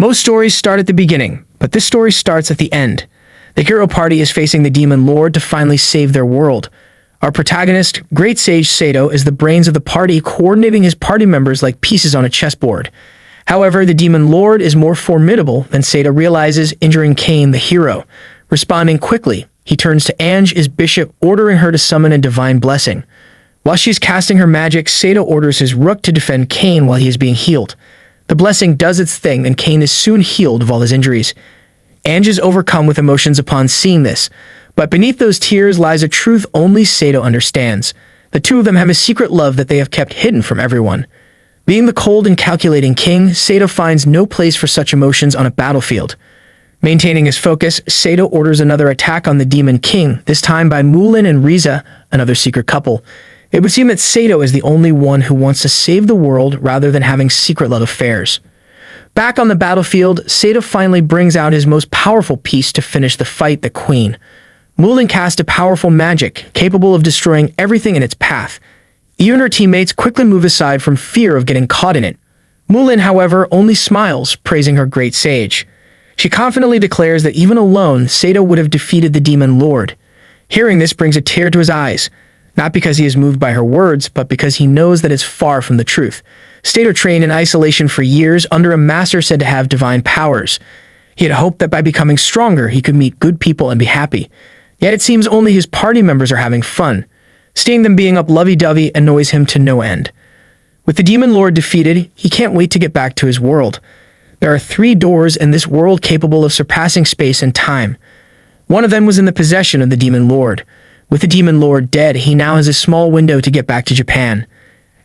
Most stories start at the beginning, but this story starts at the end. The hero party is facing the demon lord to finally save their world. Our protagonist, Great Sage Sato, is the brains of the party, coordinating his party members like pieces on a chessboard. However, the demon lord is more formidable than Sato realizes, injuring Kane, the hero. Responding quickly, he turns to Ange, his bishop, ordering her to summon a divine blessing. While she is casting her magic, Sato orders his rook to defend Kane while he is being healed. The blessing does its thing, and Kane is soon healed of all his injuries. Ange is overcome with emotions upon seeing this, but beneath those tears lies a truth only Sato understands. The two of them have a secret love that they have kept hidden from everyone. Being the cold and calculating king, Sato finds no place for such emotions on a battlefield. Maintaining his focus, Sato orders another attack on the Demon King, this time by Mulin and Riza, another secret couple. It would seem that Sato is the only one who wants to save the world rather than having secret love affairs. Back on the battlefield, Sato finally brings out his most powerful piece to finish the fight, the Queen. Mulin cast a powerful magic, capable of destroying everything in its path. Even her teammates quickly move aside from fear of getting caught in it. Mulin, however, only smiles, praising her great sage. She confidently declares that even alone, Sato would have defeated the Demon Lord. Hearing this brings a tear to his eyes, not because he is moved by her words, but because he knows that it's far from the truth. Sato trained in isolation for years under a master said to have divine powers. He had hoped that by becoming stronger, he could meet good people and be happy. Yet it seems only his party members are having fun. Seeing them being up lovey-dovey annoys him to no end. With the Demon Lord defeated, he can't wait to get back to his world. There are 3 doors in this world capable of surpassing space and time. One of them was in the possession of the Demon Lord. With the Demon Lord dead, he now has a small window to get back to Japan.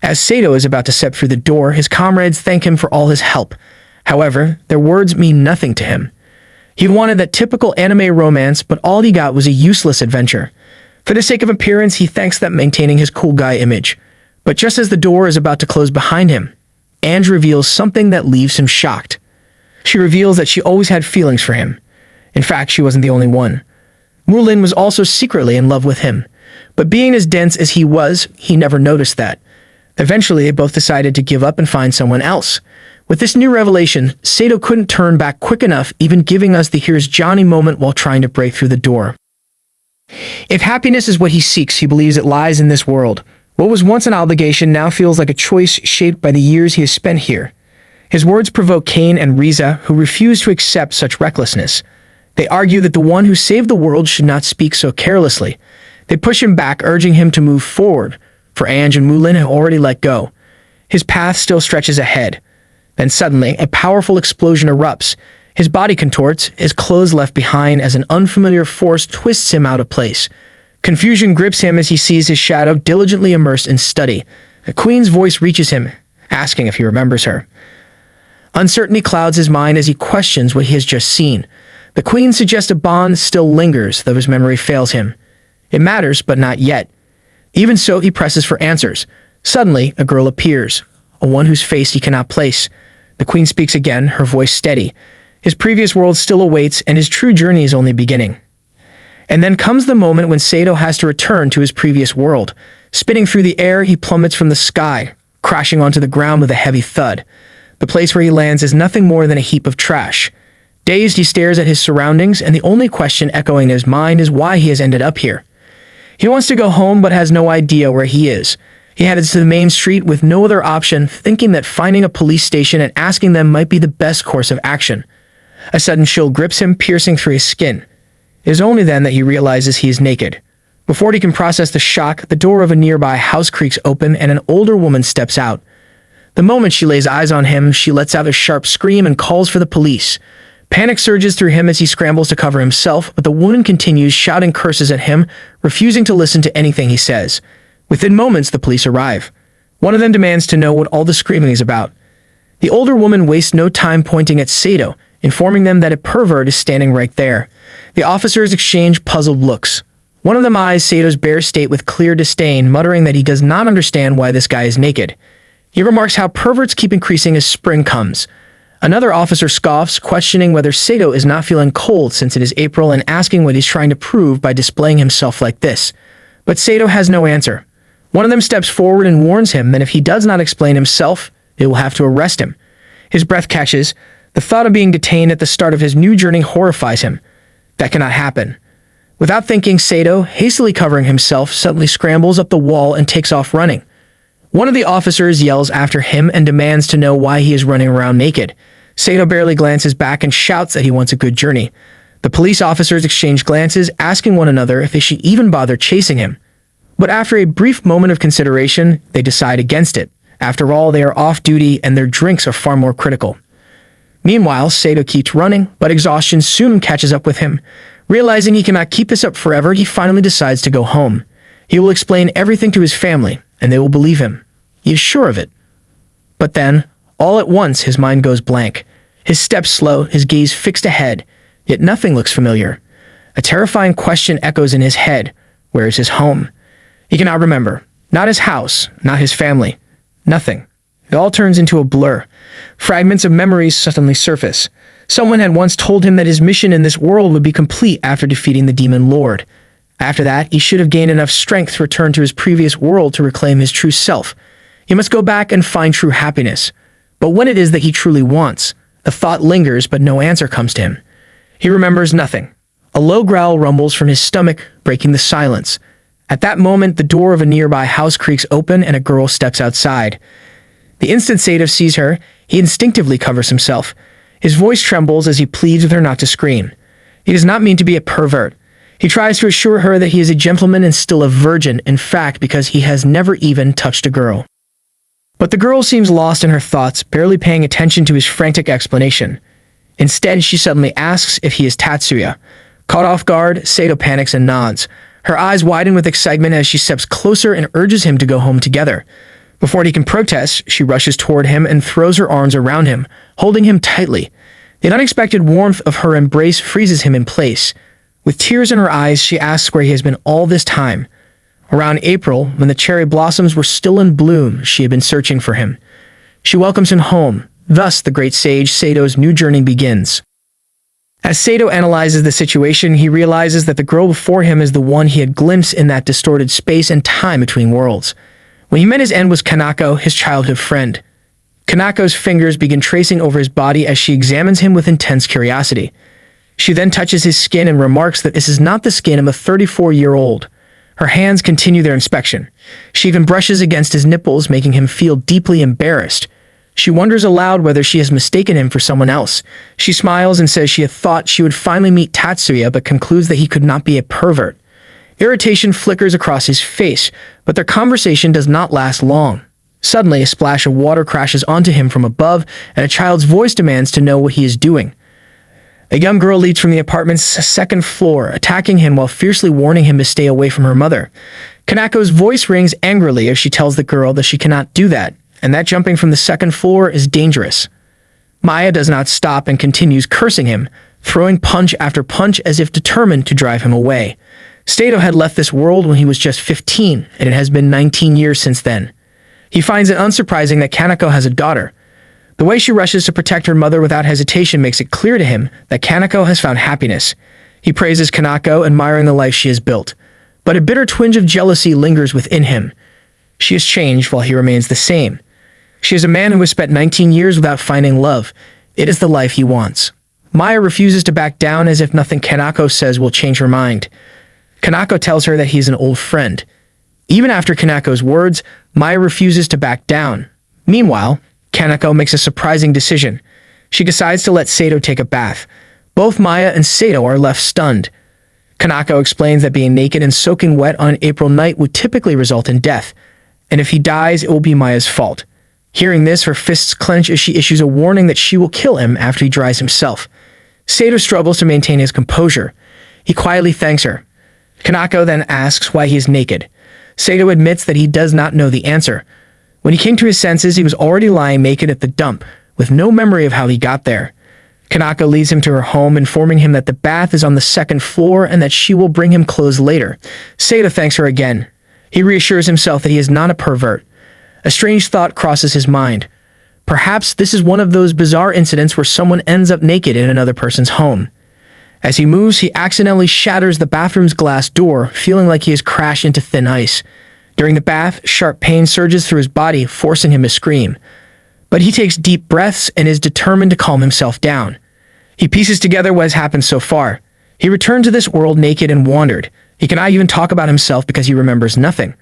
As Sato is about to step through the door, his comrades thank him for all his help. However, their words mean nothing to him. He wanted that typical anime romance, but all he got was a useless adventure. For the sake of appearance, he thanks them, maintaining his cool guy image. But just as the door is about to close behind him, Ange reveals something that leaves him shocked. She reveals that she always had feelings for him. In fact, she wasn't the only one. Mulin was also secretly in love with him, but being as dense as he was, he never noticed that. Eventually, they both decided to give up and find someone else. With this new revelation, Sato couldn't turn back quick enough, even giving us the here's Johnny moment while trying to break through the door. If happiness is what he seeks, he believes it lies in this world. What was once an obligation now feels like a choice shaped by the years he has spent here. His words provoke Kane and Riza, who refuse to accept such recklessness. They argue that the one who saved the world should not speak so carelessly. They push him back, urging him to move forward, for Ange and Mulin have already let go. His path still stretches ahead. Then suddenly, a powerful explosion erupts. His body contorts, his clothes left behind as an unfamiliar force twists him out of place. Confusion grips him as he sees his shadow diligently immersed in study. A queen's voice reaches him, asking if he remembers her. Uncertainty clouds his mind as he questions what he has just seen. The queen suggests a bond still lingers, though his memory fails him. It matters, but not yet. Even so, he presses for answers. Suddenly, a girl appears, a one whose face he cannot place. The queen speaks again, her voice steady. His previous world still awaits, and his true journey is only beginning. And then comes the moment when Sato has to return to his previous world. Spinning through the air, he plummets from the sky, crashing onto the ground with a heavy thud. The place where he lands is nothing more than a heap of trash. Dazed, he stares at his surroundings, and the only question echoing in his mind is why he has ended up here. He wants to go home, but has no idea where he is. He headed to the main street with no other option, thinking that finding a police station and asking them might be the best course of action. A sudden chill grips him, piercing through his skin. It is only then that he realizes he is naked. Before he can process the shock, the door of a nearby house creaks open and an older woman steps out. The moment she lays eyes on him, she lets out a sharp scream and calls for the police. Panic surges through him as he scrambles to cover himself, but the woman continues shouting curses at him, refusing to listen to anything he says. Within moments, the police arrive. One of them demands to know what all the screaming is about. The older woman wastes no time pointing at Sato, informing them that a pervert is standing right there. The officers exchange puzzled looks. One of them eyes Sato's bare state with clear disdain, muttering that he does not understand why this guy is naked. He remarks how perverts keep increasing as spring comes. Another officer scoffs, questioning whether Sato is not feeling cold since it is April and asking what he's trying to prove by displaying himself like this. But Sato has no answer. One of them steps forward and warns him that if he does not explain himself, they will have to arrest him. His breath catches. The thought of being detained at the start of his new journey horrifies him. That cannot happen. Without thinking, Sato, hastily covering himself, suddenly scrambles up the wall and takes off running. One of the officers yells after him and demands to know why he is running around naked. Sato barely glances back and shouts that he wants a good journey. The police officers exchange glances, asking one another if they should even bother chasing him. But after a brief moment of consideration, they decide against it. After all, they are off duty and their drinks are far more critical. Meanwhile, Sato keeps running, but exhaustion soon catches up with him. Realizing he cannot keep this up forever, he finally decides to go home. He will explain everything to his family, and they will believe him. He is sure of it. But then, all at once, his mind goes blank. His steps slow, his gaze fixed ahead, yet nothing looks familiar. A terrifying question echoes in his head. Where is his home? He cannot remember. Not his house, not his family. Nothing. It all turns into a blur. Fragments of memories suddenly surface. Someone had once told him that his mission in this world would be complete after defeating the demon lord. After that, he should have gained enough strength to return to his previous world to reclaim his true self. He must go back and find true happiness. But what it is that he truly wants, the thought lingers, but no answer comes to him. He remembers nothing. A low growl rumbles from his stomach, breaking the silence. At that moment, the door of a nearby house creaks open and a girl steps outside. The instant Sato sees her, he instinctively covers himself. His voice trembles as he pleads with her not to scream. He does not mean to be a pervert. He tries to assure her that he is a gentleman and still a virgin, in fact, because he has never even touched a girl. But the girl seems lost in her thoughts, barely paying attention to his frantic explanation. Instead, she suddenly asks if he is Tatsuya. Caught off guard, Sato panics and nods. Her eyes widen with excitement as she steps closer and urges him to go home together. Before he can protest, she rushes toward him and throws her arms around him, holding him tightly. The unexpected warmth of her embrace freezes him in place. With tears in her eyes, she asks where he has been all this time. Around April, when the cherry blossoms were still in bloom, she had been searching for him. She welcomes him home. Thus, the great sage Sato's new journey begins. As Sato analyzes the situation, he realizes that the girl before him is the one he had glimpsed in that distorted space and time between worlds. When he met his end was Kanako, his childhood friend. Kanako's fingers begin tracing over his body as she examines him with intense curiosity. She then touches his skin and remarks that this is not the skin of a 34-year-old. Her hands continue their inspection. She even brushes against his nipples, making him feel deeply embarrassed. She wonders aloud whether she has mistaken him for someone else. She smiles and says she had thought she would finally meet Tatsuya, but concludes that he could not be a pervert. Irritation flickers across his face, but their conversation does not last long. Suddenly, a splash of water crashes onto him from above, and a child's voice demands to know what he is doing. A young girl leaps from the apartment's second floor, attacking him while fiercely warning him to stay away from her mother. Kanako's voice rings angrily as she tells the girl that she cannot do that, and that jumping from the second floor is dangerous. Maya does not stop and continues cursing him, throwing punch after punch as if determined to drive him away. Sato had left this world when he was just 15, and it has been 19 years since then. He finds it unsurprising that Kanako has a daughter. The way she rushes to protect her mother without hesitation makes it clear to him that Kanako has found happiness. He praises Kanako, admiring the life she has built. But a bitter twinge of jealousy lingers within him. She has changed while he remains the same. She is a man who has spent 19 years without finding love. It is the life he wants. Maya refuses to back down as if nothing Kanako says will change her mind. Kanako tells her that he is an old friend. Even after Kanako's words, Maya refuses to back down. Meanwhile, Kanako makes a surprising decision. She decides to let Sato take a bath. Both Maya and Sato are left stunned. Kanako explains that being naked and soaking wet on an April night would typically result in death, and if he dies, it will be Maya's fault. Hearing this, her fists clench as she issues a warning that she will kill him after he dries himself. Sato struggles to maintain his composure. He quietly thanks her. Kanako then asks why he is naked. Sato admits that he does not know the answer. When he came to his senses, he was already lying naked at the dump, with no memory of how he got there. Kanako leads him to her home, informing him that the bath is on the second floor and that she will bring him clothes later. Sato thanks her again. He reassures himself that he is not a pervert. A strange thought crosses his mind. Perhaps this is one of those bizarre incidents where someone ends up naked in another person's home. As he moves, he accidentally shatters the bathroom's glass door, feeling like he has crashed into thin ice. During the bath, sharp pain surges through his body, forcing him to scream. But he takes deep breaths and is determined to calm himself down. He pieces together what has happened so far. He returned to this world naked and wandered. He cannot even talk about himself because he remembers nothing.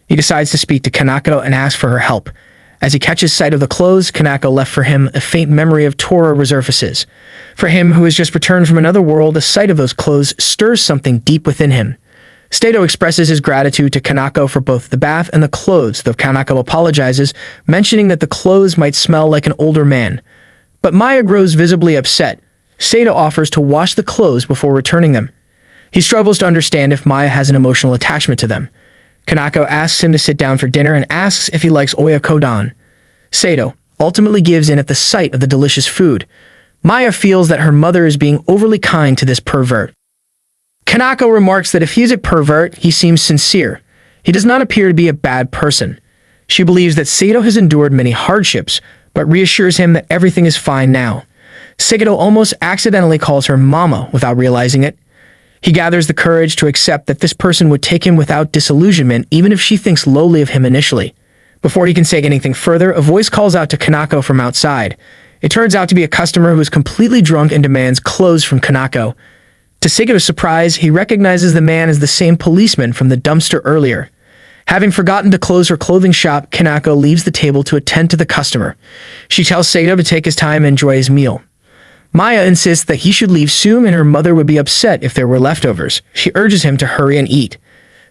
He decides to speak to Kanako and ask for her help. As he catches sight of the clothes Kanako left for him, a faint memory of Tora resurfaces. For him, who has just returned from another world, the sight of those clothes stirs something deep within him. Saito expresses his gratitude to Kanako for both the bath and the clothes, though Kanako apologizes, mentioning that the clothes might smell like an older man. But Maya grows visibly upset. Saito offers to wash the clothes before returning them. He struggles to understand if Maya has an emotional attachment to them. Kanako asks him to sit down for dinner and asks if he likes oyakodon. Saito ultimately gives in at the sight of the delicious food. Maya feels that her mother is being overly kind to this pervert. Kanako remarks that if he is a pervert, he seems sincere. He does not appear to be a bad person. She believes that Saito has endured many hardships, but reassures him that everything is fine now. Saito almost accidentally calls her mama without realizing it. He gathers the courage to accept that this person would take him without disillusionment, even if she thinks lowly of him initially. Before he can say anything further, a voice calls out to Kanako from outside. It turns out to be a customer who is completely drunk and demands clothes from Kanako. To Saito's surprise, he recognizes the man as the same policeman from the dumpster earlier. Having forgotten to close her clothing shop, Kanako leaves the table to attend to the customer. She tells Saito to take his time and enjoy his meal. Maya insists that he should leave soon and her mother would be upset if there were leftovers. She urges him to hurry and eat.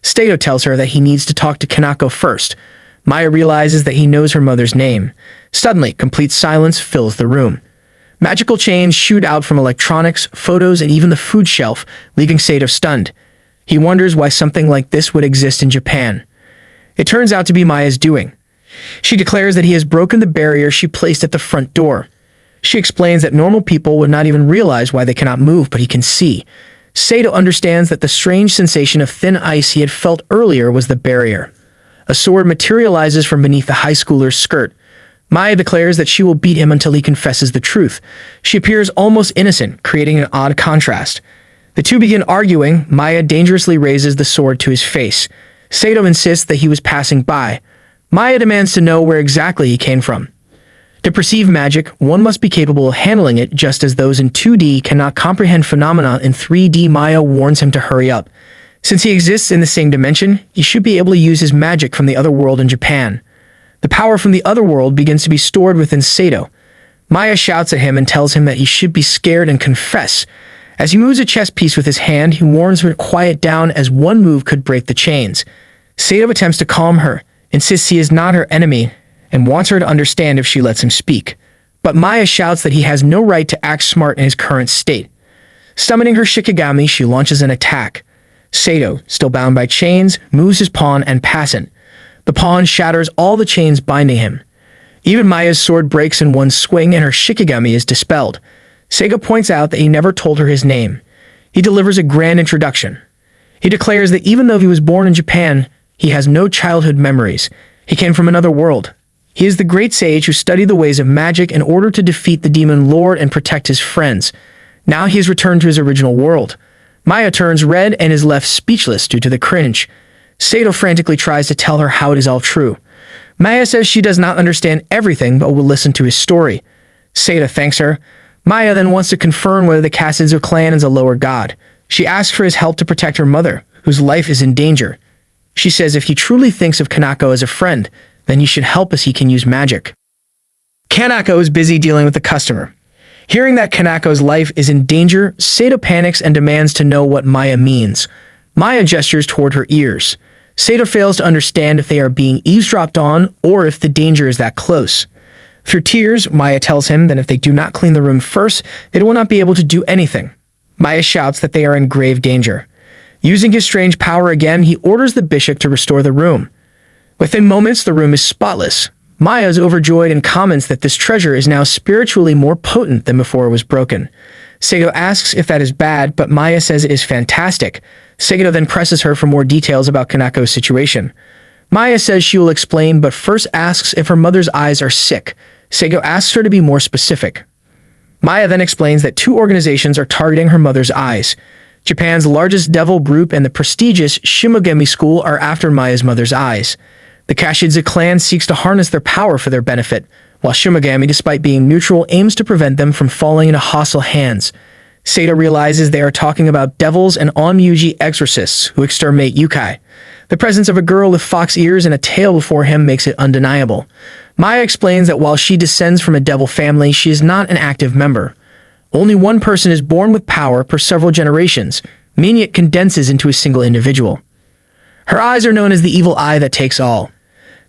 Saito tells her that he needs to talk to Kanako first. Maya realizes that he knows her mother's name. Suddenly, complete silence fills the room. Magical chains shoot out from electronics, photos, and even the food shelf, leaving Saito stunned. He wonders why something like this would exist in Japan. It turns out to be Maya's doing. She declares that he has broken the barrier she placed at the front door. She explains that normal people would not even realize why they cannot move, but he can see. Saito understands that the strange sensation of thin ice he had felt earlier was the barrier. A sword materializes from beneath the high schooler's skirt. Maya declares that she will beat him until he confesses the truth. She appears almost innocent, creating an odd contrast. The two begin arguing. Maya dangerously raises the sword to his face. Saito insists that he was passing by. Maya demands to know where exactly he came from. To perceive magic, one must be capable of handling it, just as those in 2D cannot comprehend phenomena in 3D. Maya warns him to hurry up. Since he exists in the same dimension, he should be able to use his magic from the other world in Japan. The power from the other world begins to be stored within Saito. Maya shouts at him and tells him that he should be scared and confess. As he moves a chess piece with his hand, he warns her to quiet down as one move could break the chains. Saito attempts to calm her, insists he is not her enemy, and wants her to understand if she lets him speak. But Maya shouts that he has no right to act smart in his current state. Summoning her Shikigami, she launches an attack. Saito, still bound by chains, moves his pawn and passes. The pawn shatters all the chains binding him. Even Maya's sword breaks in one swing and her Shikigami is dispelled. Saito points out that he never told her his name. He delivers a grand introduction. He declares that even though he was born in Japan, he has no childhood memories. He came from another world. He is the great sage who studied the ways of magic in order to defeat the demon lord and protect his friends. Now he has returned to his original world. Maya turns red and is left speechless due to the cringe. Saito frantically tries to tell her how it is all true. Maya says she does not understand everything but will listen to his story. Saito thanks her. Maya then wants to confirm whether the Kasetsu clan is a lower god. She asks for his help to protect her mother, whose life is in danger. She says if he truly thinks of Kanako as a friend, then he should help as he can use magic. Kanako is busy dealing with the customer. Hearing that Kanako's life is in danger, Saito panics and demands to know what Maya means. Maya gestures toward her ears. Saito fails to understand if they are being eavesdropped on or if the danger is that close. Through tears, Maya tells him that if they do not clean the room first, they will not be able to do anything. Maya shouts that they are in grave danger. Using his strange power again, he orders the bishop to restore the room. Within moments, the room is spotless. Maya is overjoyed and comments that this treasure is now spiritually more potent than before it was broken. Saito asks if that is bad, but Maya says it is fantastic. Saito then presses her for more details about Kanako's situation. Maya says she will explain, but first asks if her mother's eyes are sick. Saito asks her to be more specific. Maya then explains that two organizations are targeting her mother's eyes. Japan's largest devil group and the prestigious Shimogami school are after Maya's mother's eyes. The Kashidza clan seeks to harness their power for their benefit, while Shimogami, despite being neutral, aims to prevent them from falling into hostile hands. Sato realizes they are talking about devils and onmyuji exorcists who exterminate yukai. The presence of a girl with fox ears and a tail before him makes it undeniable. Maya explains that while she descends from a devil family, she is not an active member. Only one person is born with power per several generations, meaning it condenses into a single individual. Her eyes are known as the evil eye that takes all.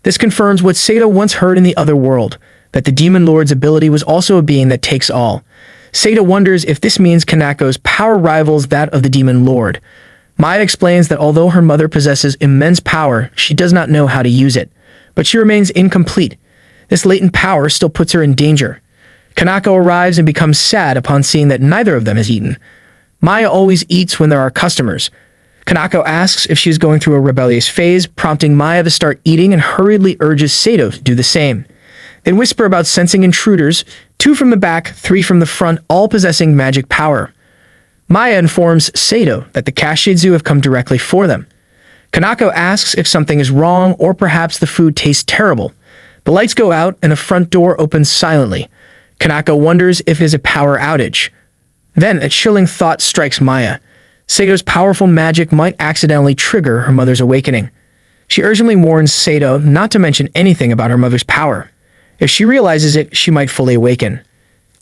This confirms what Sato once heard in the other world, that the Demon Lord's ability was also a being that takes all. Sato wonders if this means Kanako's power rivals that of the Demon Lord. Maya explains that although her mother possesses immense power, she does not know how to use it. But she remains incomplete. This latent power still puts her in danger. Kanako arrives and becomes sad upon seeing that neither of them has eaten. Maya always eats when there are customers. Kanako asks if she is going through a rebellious phase, prompting Maya to start eating and hurriedly urges Sato to do the same. They whisper about sensing intruders, 2 from the back, 3 from the front, all possessing magic power. Maya informs Sato that the Kashidzu have come directly for them. Kanako asks if something is wrong or perhaps the food tastes terrible. The lights go out and the front door opens silently. Kanako wonders if it is a power outage. Then a chilling thought strikes Maya. Sato's powerful magic might accidentally trigger her mother's awakening. She urgently warns Sato not to mention anything about her mother's power. If she realizes it, she might fully awaken.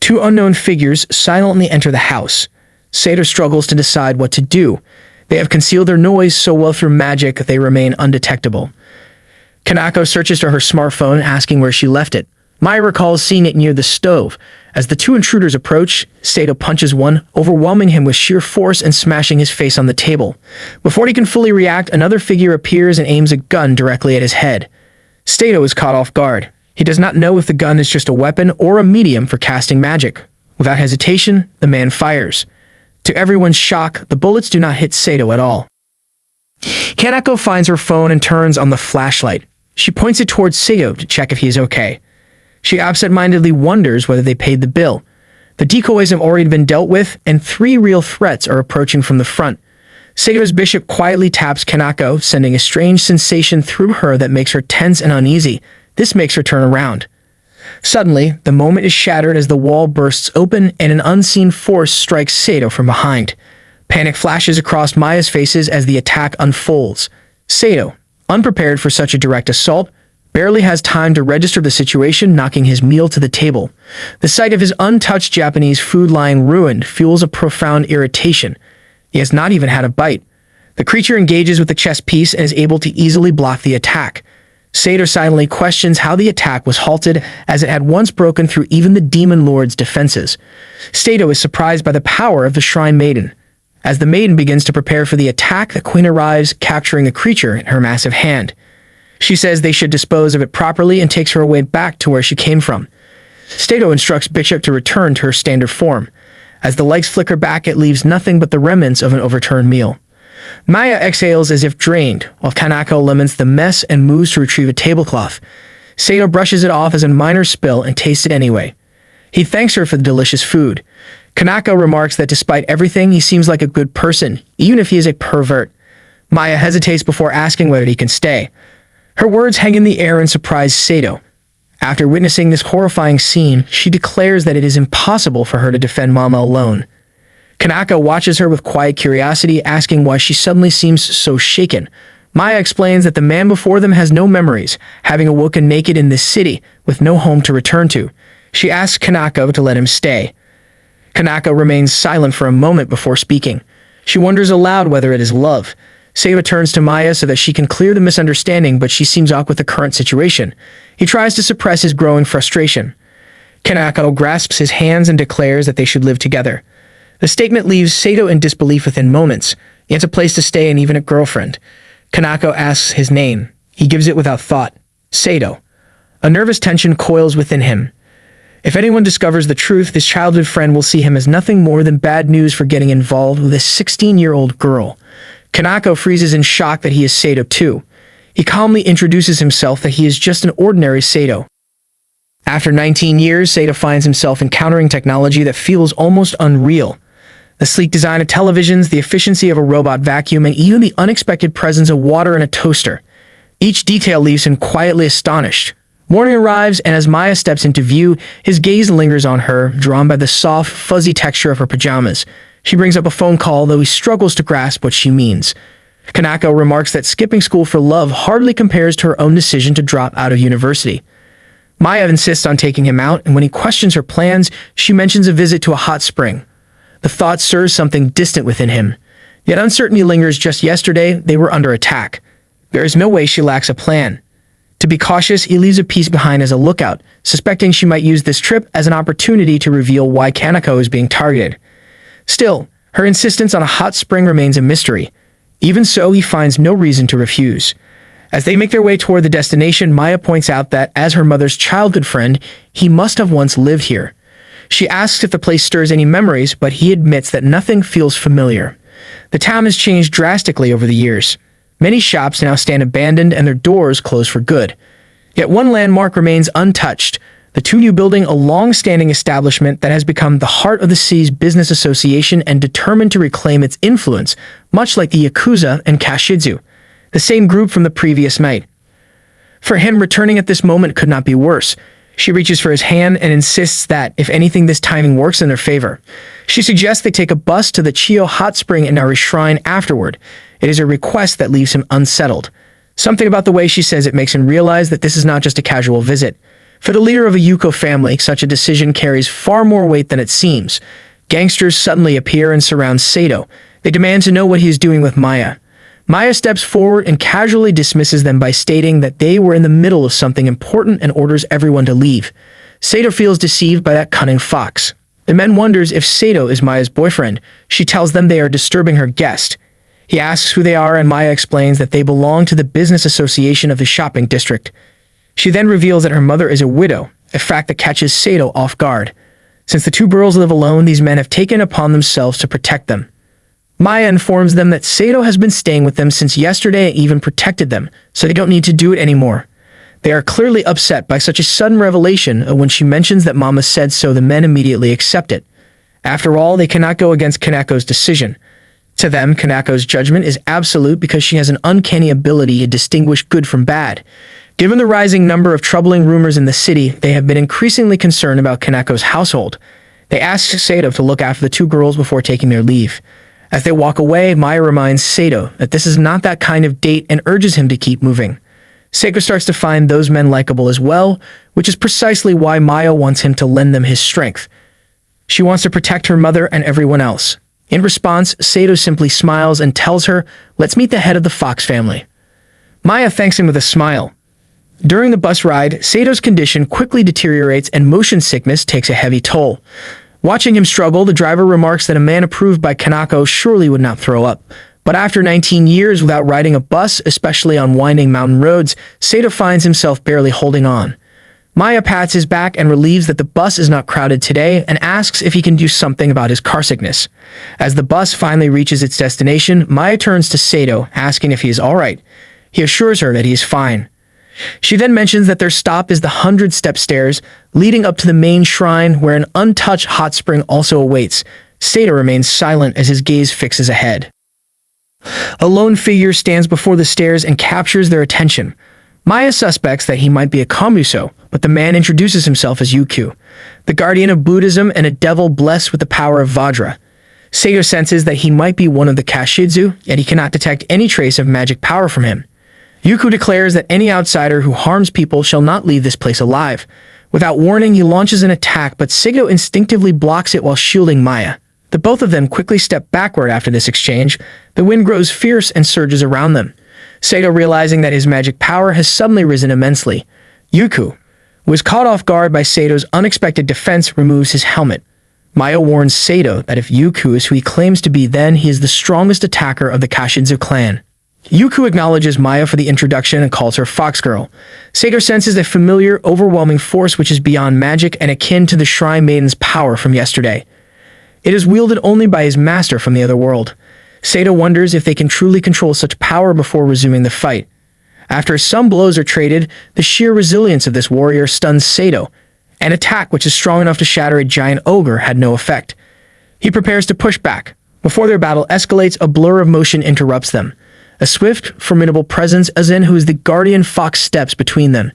2 unknown figures silently enter the house. Sato struggles to decide what to do. They have concealed their noise so well through magic they remain undetectable. Kanako searches for her smartphone, asking where she left it. Maya recalls seeing it near the stove. As the 2 intruders approach, Sato punches one, overwhelming him with sheer force and smashing his face on the table. Before he can fully react, another figure appears and aims a gun directly at his head. Sato is caught off guard. He does not know if the gun is just a weapon or a medium for casting magic. Without hesitation, the man fires. To everyone's shock, the bullets do not hit Sato at all. Kanako finds her phone and turns on the flashlight. She points it towards Sato to check if he is okay. She absent-mindedly wonders whether they paid the bill. The decoys have already been dealt with, and 3 real threats are approaching from the front. Sato's bishop quietly taps Kanako, sending a strange sensation through her that makes her tense and uneasy. This makes her turn around. Suddenly, the moment is shattered as the wall bursts open and an unseen force strikes Sato from behind. Panic flashes across Maya's faces as the attack unfolds. Sato, unprepared for such a direct assault, barely has time to register the situation, knocking his meal to the table. The sight of his untouched Japanese food lying ruined fuels a profound irritation. He has not even had a bite. The creature engages with the chess piece and is able to easily block the attack. Sato silently questions how the attack was halted, as it had once broken through even the Demon Lord's defenses. Sato is surprised by the power of the Shrine Maiden. As the maiden begins to prepare for the attack, the queen arrives, capturing the creature in her massive hand. She says they should dispose of it properly and takes her away back to where she came from. Sato instructs Bishop to return to her standard form. As the lights flicker back, it leaves nothing but the remnants of an overturned meal. Maya exhales as if drained, while Kanako laments the mess and moves to retrieve a tablecloth. Sato brushes it off as a minor spill and tastes it anyway. He thanks her for the delicious food. Kanako remarks that despite everything, he seems like a good person, even if he is a pervert. Maya hesitates before asking whether he can stay. Her words hang in the air and surprise Sato. After witnessing this horrifying scene, she declares that it is impossible for her to defend Mama alone. Kanako watches her with quiet curiosity, asking why she suddenly seems so shaken. Maya explains that the man before them has no memories, having awoken naked in this city, with no home to return to. She asks Kanako to let him stay. Kanako remains silent for a moment before speaking. She wonders aloud whether it is love. Sato turns to Maya so that she can clear the misunderstanding, but she seems awkward with the current situation. He tries to suppress his growing frustration. Kanako grasps his hands and declares that they should live together. The statement leaves Sato in disbelief within moments. He has a place to stay and even a girlfriend. Kanako asks his name. He gives it without thought. Sato. A nervous tension coils within him. If anyone discovers the truth, this childhood friend will see him as nothing more than bad news for getting involved with a 16-year-old girl. Kanako freezes in shock that he is Sato too. He calmly introduces himself that he is just an ordinary Sato. After 19 years, Sato finds himself encountering technology that feels almost unreal. The sleek design of televisions, the efficiency of a robot vacuum, and even the unexpected presence of water in a toaster. Each detail leaves him quietly astonished. Morning arrives, and as Maya steps into view, his gaze lingers on her, drawn by the soft, fuzzy texture of her pajamas. She brings up a phone call, though he struggles to grasp what she means. Kanako remarks that skipping school for love hardly compares to her own decision to drop out of university. Maya insists on taking him out, and when he questions her plans, she mentions a visit to a hot spring. The thought stirs something distant within him. Yet uncertainty lingers. Just yesterday, they were under attack. There is no way she lacks a plan. To be cautious, he leaves a piece behind as a lookout, suspecting she might use this trip as an opportunity to reveal why Kanako is being targeted. Still, her insistence on a hot spring remains a mystery. Even so, he finds no reason to refuse. As they make their way toward the destination, Maya points out that, as her mother's childhood friend, he must have once lived here. She asks if the place stirs any memories, but he admits that nothing feels familiar. The town has changed drastically over the years. Many shops now stand abandoned and their doors closed for good. Yet one landmark remains untouched, the Tunyu Building, a long-standing establishment that has become the heart of the city's business association and determined to reclaim its influence, much like the Yakuza and Kashidzu, the same group from the previous night. For him, returning at this moment could not be worse. She reaches for his hand and insists that, if anything, this timing works in their favor. She suggests they take a bus to the Chiyo Hot Spring and Nari Shrine afterward. It is a request that leaves him unsettled. Something about the way she says it makes him realize that this is not just a casual visit. For the leader of a Yuko family, such a decision carries far more weight than it seems. Gangsters suddenly appear and surround Sato. They demand to know what he is doing with Maya. Maya steps forward and casually dismisses them by stating that they were in the middle of something important and orders everyone to leave. Sato feels deceived by that cunning fox. The man wonders if Sato is Maya's boyfriend. She tells them they are disturbing her guest. He asks who they are, and Maya explains that they belong to the business association of the shopping district. She then reveals that her mother is a widow, a fact that catches Sato off guard. Since the two girls live alone, these men have taken upon themselves to protect them. Maya informs them that Sato has been staying with them since yesterday and even protected them, so they don't need to do it anymore. They are clearly upset by such a sudden revelation, and when she mentions that Mama said so, the men immediately accept it. After all, they cannot go against Kanako's decision. To them, Kanako's judgment is absolute because she has an uncanny ability to distinguish good from bad. Given the rising number of troubling rumors in the city, they have been increasingly concerned about Kanako's household. They ask Sato to look after the two girls before taking their leave. As they walk away, Maya reminds Sato that this is not that kind of date and urges him to keep moving. Sato starts to find those men likable as well, which is precisely why Maya wants him to lend them his strength. She wants to protect her mother and everyone else. In response, Sato simply smiles and tells her, "Let's meet the head of the Fox family." Maya thanks him with a smile. During the bus ride, Sato's condition quickly deteriorates and motion sickness takes a heavy toll. Watching him struggle, the driver remarks that a man approved by Kanako surely would not throw up. But after 19 years without riding a bus, especially on winding mountain roads, Sato finds himself barely holding on. Maya pats his back and relieves that the bus is not crowded today and asks if he can do something about his car sickness. As the bus finally reaches its destination, Maya turns to Sato, asking if he is alright. He assures her that he is fine. She then mentions that their stop is the 100-step stairs leading up to the main shrine where an untouched hot spring also awaits. Sato remains silent as his gaze fixes ahead. A lone figure stands before the stairs and captures their attention. Maya suspects that he might be a Kamuso, but the man introduces himself as Yuku, the guardian of Buddhism and a devil blessed with the power of Vajra. Sato senses that he might be one of the Kashidzu, yet he cannot detect any trace of magic power from him. Yuku declares that any outsider who harms people shall not leave this place alive. Without warning, he launches an attack, but Sato instinctively blocks it while shielding Maya. The both of them quickly step backward after this exchange. The wind grows fierce and surges around them. Sato, realizing that his magic power has suddenly risen immensely. Yuku, who is caught off guard by Sato's unexpected defense, removes his helmet. Maya warns Sato that if Yuku is who he claims to be, then he is the strongest attacker of the Kashidzu clan. Yuku acknowledges Maya for the introduction and calls her Fox Girl. Sato senses a familiar, overwhelming force which is beyond magic and akin to the Shrine Maiden's power from yesterday. It is wielded only by his master from the other world. Sato wonders if they can truly control such power before resuming the fight. After some blows are traded, the sheer resilience of this warrior stuns Sato. An attack which is strong enough to shatter a giant ogre had no effect. He prepares to push back. Before their battle escalates, a blur of motion interrupts them. A swift, formidable presence, as in who is the guardian fox, steps between them.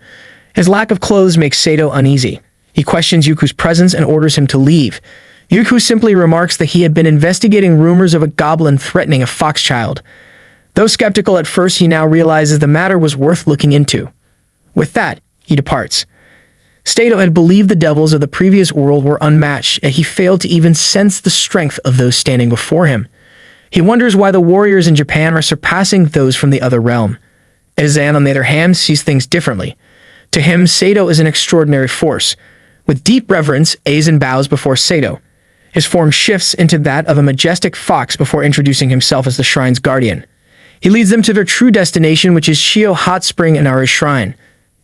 His lack of clothes makes Sato uneasy. He questions Yuku's presence and orders him to leave. Yuku simply remarks that he had been investigating rumors of a goblin threatening a fox child. Though skeptical at first, he now realizes the matter was worth looking into. With that, he departs. Sato had believed the devils of the previous world were unmatched, and he failed to even sense the strength of those standing before him. He wonders why the warriors in Japan are surpassing those from the other realm. Izan, on the other hand, sees things differently. To him, Sato is an extraordinary force. With deep reverence, Aizen bows before Sato. His form shifts into that of a majestic fox before introducing himself as the shrine's guardian. He leads them to their true destination, which is Shio Hot Spring Inari's Shrine.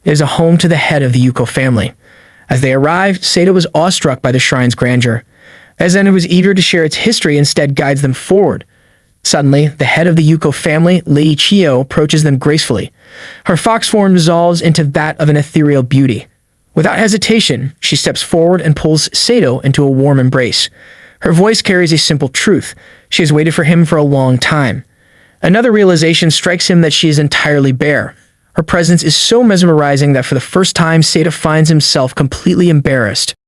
It is a home to the head of the Yuko family. As they arrive, Sato is awestruck by the shrine's grandeur. Aizen, who is eager to share its history, instead guides them forward. Suddenly, the head of the Yuko family, Lady Chio, approaches them gracefully. Her fox form dissolves into that of an ethereal beauty. Without hesitation, she steps forward and pulls Sato into a warm embrace. Her voice carries a simple truth. She has waited for him for a long time. Another realization strikes him that she is entirely bare. Her presence is so mesmerizing that for the first time, Sato finds himself completely embarrassed.